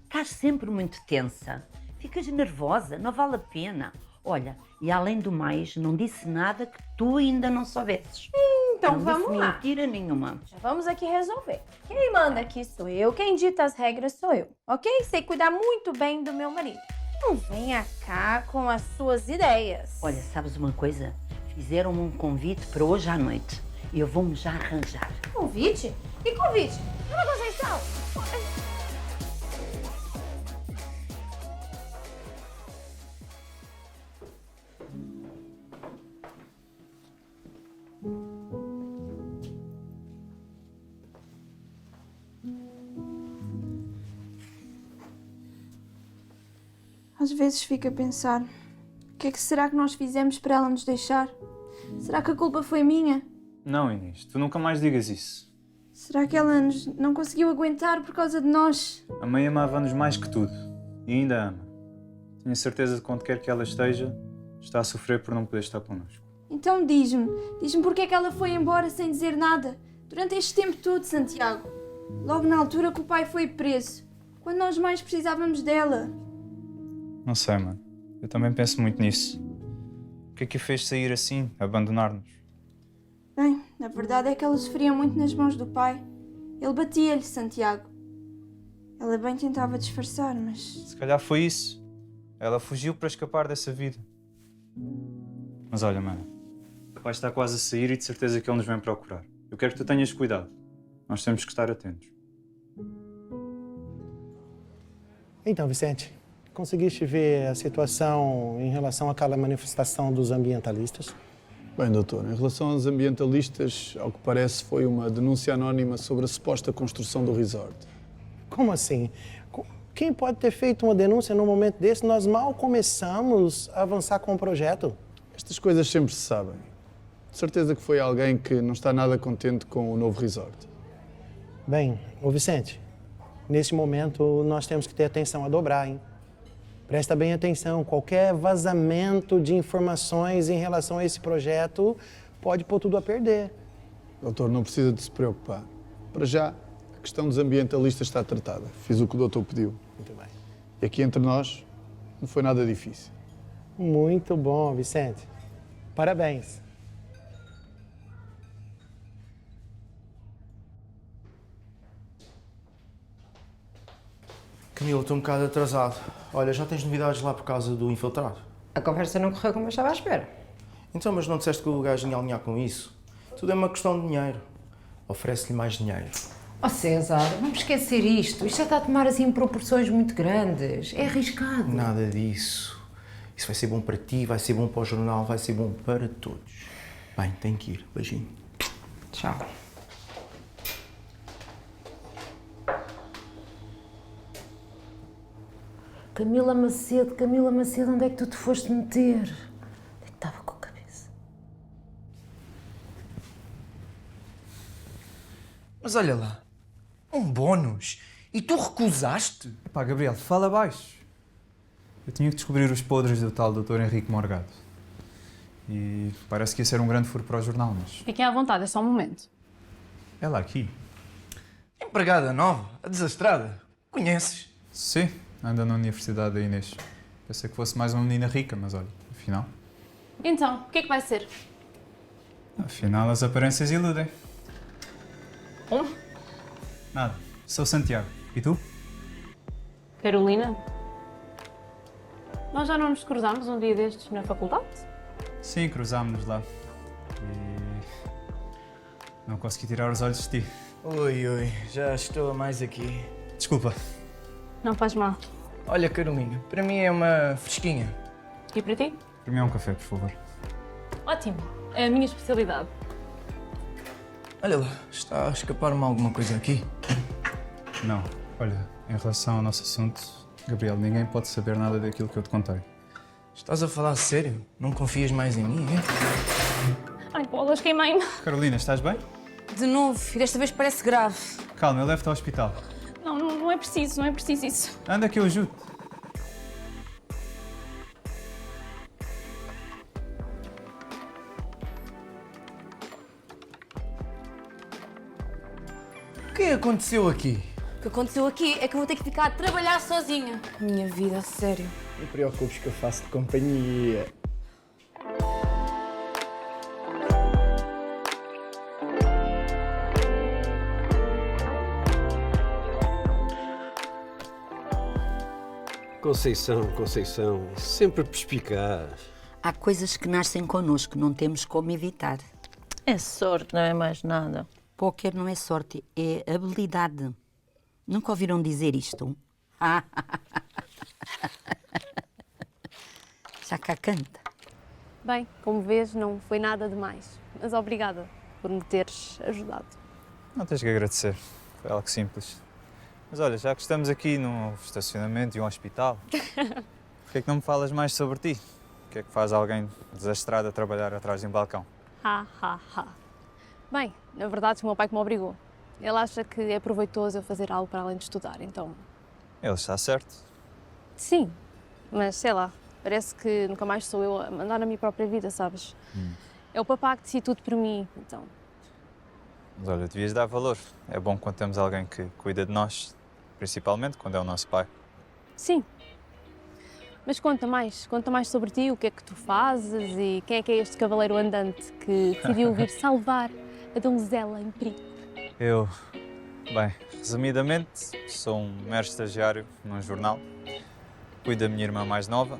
Estás sempre muito tensa. Ficas nervosa, não vale a pena. Olha, e além do mais, não disse nada que tu ainda não soubesses. Então não vamos disse lá. mentira nenhuma. Já vamos aqui resolver. Quem manda aqui sou eu, quem dita as regras sou eu, ok? Sei cuidar muito bem do meu marido. Não venha cá com as suas ideias. Olha, sabes uma coisa? Fizeram-me um convite para hoje à noite. E eu vou-me já arranjar. Convite? Que convite? Dona Conceição! Às vezes fico a pensar, o que é que será que nós fizemos para ela nos deixar? Será que a culpa foi minha? Não, Inês, tu nunca mais digas isso. Será que ela não conseguiu aguentar por causa de nós? A mãe amava-nos mais que tudo. E ainda ama. Tenho certeza de que onde quer que ela esteja, está a sofrer por não poder estar connosco. Então diz-me porque é que ela foi embora sem dizer nada? Durante este tempo todo, Santiago. Logo na altura que o pai foi preso. Quando nós mais precisávamos dela. Não sei, mano. Eu também penso muito nisso. O que é que a fez sair assim, abandonar-nos? Bem, a verdade é que ela sofria muito nas mãos do pai. Ele batia-lhe, Santiago. Ela bem tentava disfarçar, mas... Se calhar foi isso. Ela fugiu para escapar dessa vida. Mas olha, mano, o pai está quase a sair e de certeza que ele nos vem procurar. Eu quero que tu tenhas cuidado. Nós temos que estar atentos. Então, Vicente, conseguiste ver a situação em relação àquela manifestação dos ambientalistas? Bem, doutor, em relação aos ambientalistas, ao que parece foi uma denúncia anónima sobre a suposta construção do resort. Como assim? Quem pode ter feito uma denúncia num momento desse? Nós mal começamos a avançar com o projeto. Estas coisas sempre se sabem. De certeza que foi alguém que não está nada contente com o novo resort. Bem, ô Vicente, nesse momento nós temos que ter atenção a dobrar, hein? Presta bem atenção, qualquer vazamento de informações em relação a esse projeto pode pôr tudo a perder. Doutor, não precisa de se preocupar. Para já, a questão dos ambientalistas está tratada. Fiz o que o doutor pediu. Muito bem. E aqui entre nós, não foi nada difícil. Muito bom, Vicente. Parabéns. Camila, estou um bocado atrasado. Olha, já tens novidades lá por causa do infiltrado? A conversa não correu como eu estava à espera. Então, mas não disseste que o gajo ia alinhar com isso? Tudo é uma questão de dinheiro. Oferece-lhe mais dinheiro. Oh César, vamos esquecer isto. Isto já está a tomar assim proporções muito grandes. É arriscado. Nada disso. Isso vai ser bom para ti, vai ser bom para o jornal, vai ser bom para todos. Bem, tenho que ir. Beijinho. Tchau. Camila Macedo, onde é que tu te foste meter? Onde é que estava com a cabeça? Mas olha lá, um bónus. E tu recusaste? Epá, Gabriel, fala baixo. Eu tinha que descobrir os podres do tal Dr. Henrique Morgado. E parece que ia ser um grande furo para o jornal, mas... Fiquem à vontade, é só um momento. Ela aqui. Empregada nova, a desastrada. Conheces? Sim, anda na Universidade da Inês. Pensei que fosse mais uma menina rica, mas olha, afinal... Então, o que é que vai ser? Afinal, as aparências iludem. Nada, sou Santiago. E tu? Carolina? Nós já não nos cruzámos um dia destes na faculdade? Sim, cruzámos-nos lá. E... não consegui tirar os olhos de ti. Oi, já estou a mais aqui. Desculpa. Não faz mal. Olha, Carolina, para mim é uma fresquinha. E para ti? Para mim é um café, por favor. Ótimo, é a minha especialidade. Olha lá, está a escapar-me alguma coisa aqui? Não. Olha, em relação ao nosso assunto, Gabriel, ninguém pode saber nada daquilo que eu te contei. Estás a falar sério? Não confias mais em mim, é? Ai, bolas, queimei-me. Carolina, estás bem? De novo, e desta vez parece grave. Calma, eu levo-te ao hospital. Não é preciso, não é preciso isso. Anda que eu ajudo. O que aconteceu aqui? O que aconteceu aqui é que eu vou ter que ficar a trabalhar sozinha. Minha vida, a sério. Não te preocupes que eu faço de companhia. Conceição, sempre perspicaz. Há coisas que nascem connosco, não temos como evitar. É sorte, não é mais nada. Póquer não é sorte, é habilidade. Nunca ouviram dizer isto? Já cá canta. Bem, como vês, não foi nada demais. Mas obrigada por me teres ajudado. Não tens que agradecer. Foi algo simples. Mas olha, já que estamos aqui num estacionamento e um hospital, Porquê é que não me falas mais sobre ti? O que é que faz alguém desastrado a trabalhar atrás de um balcão? Ha, ha, ha. Bem, na verdade, o meu pai que me obrigou. Ele acha que é proveitoso eu fazer algo para além de estudar, então... Ele está certo. Sim, mas sei lá, parece que nunca mais sou eu a mandar na minha própria vida, sabes? É o papá que decide tudo por mim, então... Mas olha, devias dar valor. É bom quando temos alguém que cuida de nós, principalmente quando é o nosso pai. Sim. Mas conta mais sobre ti, o que é que tu fazes e quem é que é este cavaleiro andante que decidiu vir salvar a donzela em perigo. Bem, resumidamente, sou um mero estagiário num jornal, cuido da minha irmã mais nova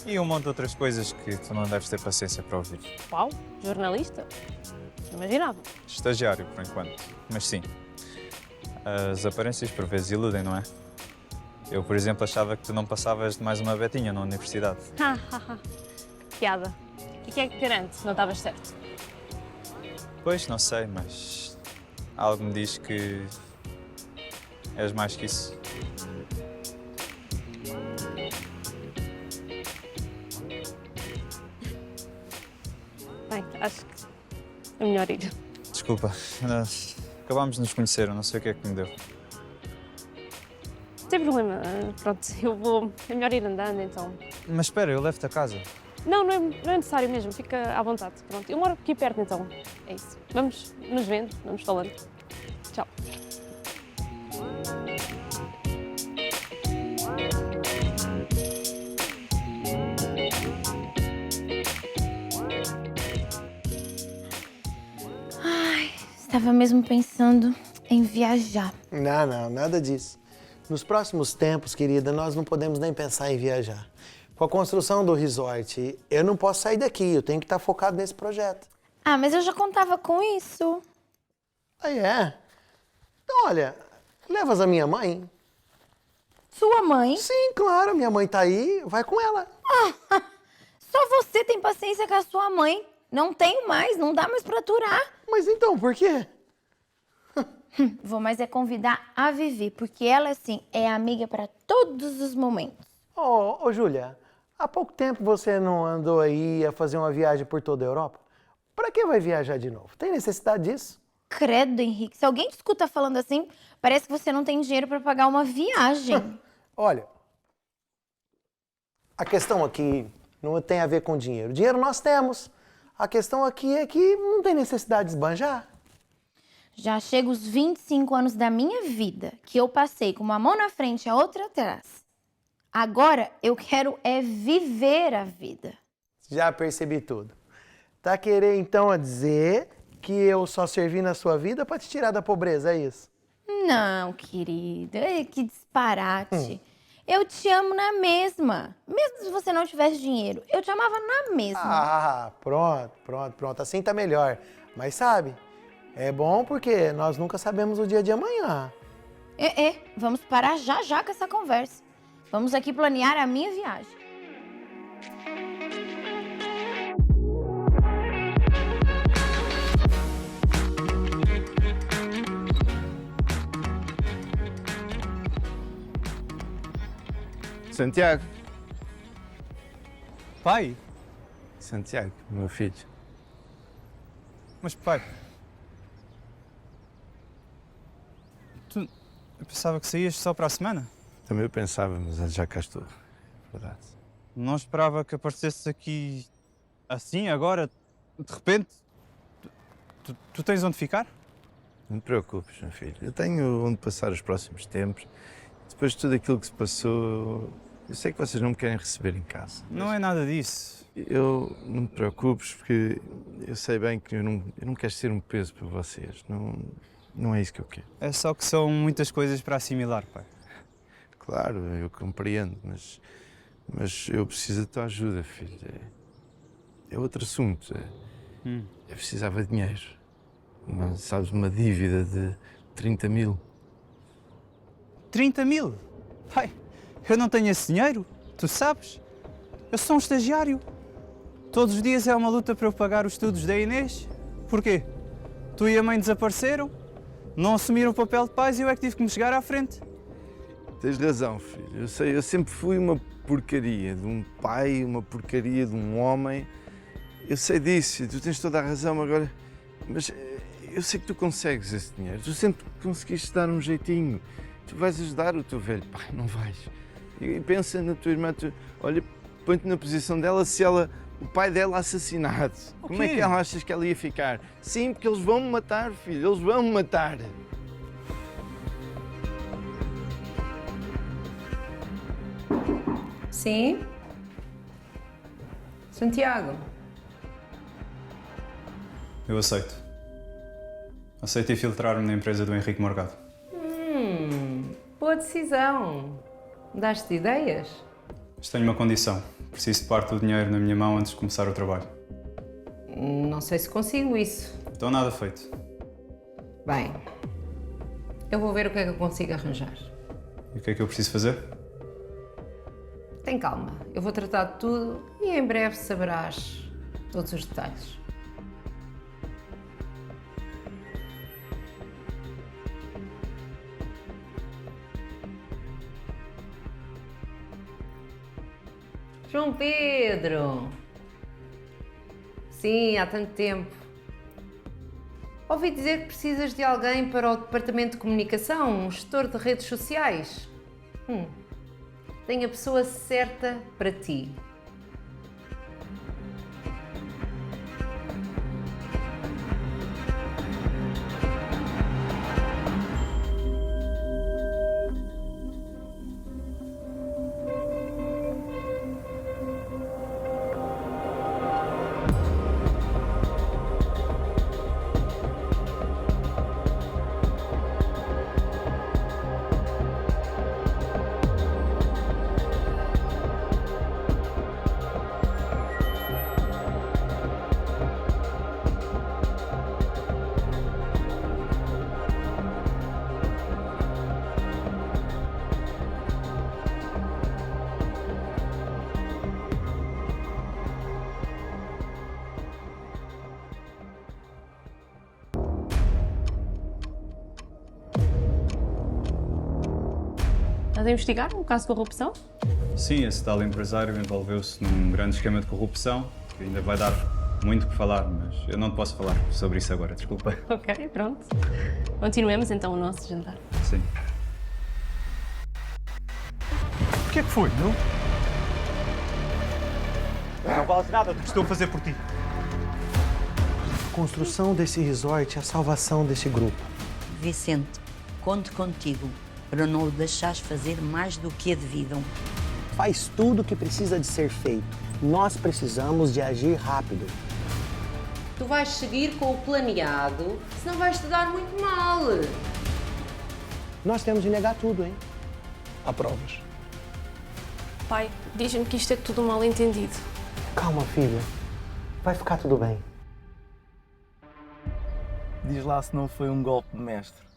e um monte de outras coisas que tu não deves ter paciência para ouvir. Uau, jornalista? Não imaginava. Estagiário, por enquanto, mas sim. As aparências por vezes iludem, não é? Eu, por exemplo, achava que tu não passavas de mais uma betinha na universidade. Ha, ha, ha. Que piada. E quem é que te garante que não estavas certo? Pois, não sei, mas algo me diz que és mais que isso. Bem, acho que é melhor ir. Desculpa, acabámos de nos conhecer, eu não sei o que é que me deu. Sem problema, pronto, é melhor ir andando então. Mas espera, eu levo-te a casa. Não é necessário mesmo, fica à vontade, pronto. Eu moro aqui perto então, é isso. Vamos nos vendo, vamos falando. Tchau. Ai, estava mesmo pensando em viajar. Não, nada disso. Nos próximos tempos, querida, nós não podemos nem pensar em viajar. Com a construção do resort, eu não posso sair daqui, eu tenho que estar focado nesse projeto. Ah, mas eu já contava com isso. Ah, é? Então, olha, levas a minha mãe? Sua mãe? Sim, claro, minha mãe tá aí, vai com ela. Ah, só você tem paciência com a sua mãe. Não tenho mais, não dá mais pra aturar. Mas então, por quê? Vou mais é convidar a Vivi, porque ela, assim, é amiga para todos os momentos. Ô, Júlia, há pouco tempo você não andou aí a fazer uma viagem por toda a Europa? Pra que vai viajar de novo? Tem necessidade disso? Credo, Henrique, se alguém te escuta falando assim, parece que você não tem dinheiro para pagar uma viagem. Olha, a questão aqui não tem a ver com dinheiro. Dinheiro nós temos. A questão aqui é que não tem necessidade de esbanjar. Já chega os 25 anos da minha vida que eu passei com uma mão na frente e a outra atrás. Agora eu quero é viver a vida. Já percebi tudo. Tá querendo então a dizer que eu só servi na sua vida para te tirar da pobreza, é isso? Não, querido, que disparate. Eu te amo na mesma. Mesmo se você não tivesse dinheiro, eu te amava na mesma. Ah, pronto. Assim tá melhor. Mas sabe, é bom porque nós nunca sabemos o dia de amanhã. Vamos parar já com essa conversa. Vamos aqui planear a minha viagem. Santiago. Pai? Santiago, meu filho. Mas pai... Eu pensava que saías só para a semana. Também eu pensava, mas já cá estou. Verdade. Não esperava que aparecesses aqui assim, agora, de repente. Tu tens onde ficar? Não te preocupes, meu filho. Eu tenho onde passar os próximos tempos. Depois de tudo aquilo que se passou, eu sei que vocês não me querem receber em casa. Não é nada disso. Não me preocupes, porque eu sei bem que eu não quero ser um peso para vocês. Não é isso que eu quero. É só que são muitas coisas para assimilar, pai. Claro, eu compreendo, mas eu preciso da tua ajuda, filho. É outro assunto. Eu precisava de dinheiro. Sabes, uma dívida de 30 mil. 30 mil? Pai, eu não tenho esse dinheiro, tu sabes. Eu sou um estagiário. Todos os dias é uma luta para eu pagar os estudos da Inês. Porquê? Tu e a mãe desapareceram, não assumiram o papel de pais e eu é que tive que me chegar à frente. Tens razão, filho. Eu sei, eu sempre fui uma porcaria de um pai, uma porcaria de um homem. Eu sei disso, filho. Tu tens toda a razão agora. Mas eu sei que tu consegues esse dinheiro. Tu sempre conseguiste dar um jeitinho. Tu vais ajudar o teu velho pai, não vais? E pensa na tua irmã, olha, põe-te na posição dela se ela, o pai dela assassinado. Como é que ela achas que ela ia ficar? Sim, porque eles vão me matar, filho, eles vão me matar. Sim? Santiago? Eu aceito. Aceito infiltrar-me na empresa do Henrique Morgado. Boa decisão. Daste ideias? Mas tenho uma condição. Preciso de parte do dinheiro na minha mão antes de começar o trabalho. Não sei se consigo isso. Então nada feito. Bem, eu vou ver o que é que eu consigo arranjar. E o que é que eu preciso fazer? Tem calma, eu vou tratar de tudo e em breve saberás todos os detalhes. João Pedro! Sim, há tanto tempo. Ouvi dizer que precisas de alguém para o departamento de comunicação, um gestor de redes sociais. Tenho a pessoa certa para ti. Estás a investigar um caso de corrupção? Sim, esse tal empresário envolveu-se num grande esquema de corrupção que ainda vai dar muito que falar, mas eu não te posso falar sobre isso agora, desculpa. Ok, pronto. Continuemos então o nosso jantar. Sim. O que é que foi, não? Não vale nada do que estou a fazer por ti. A construção desse resort é a salvação desse grupo. Vicente, conto contigo para não o deixares fazer mais do que é devido. Faz tudo o que precisa de ser feito. Nós precisamos de agir rápido. Tu vais seguir com o planeado, senão vais-te dar muito mal. Nós temos de negar tudo, hein? Há provas. Pai, diz-me que isto é tudo um mal-entendido. Calma, filha. Vai ficar tudo bem. Diz lá se não foi um golpe de mestre.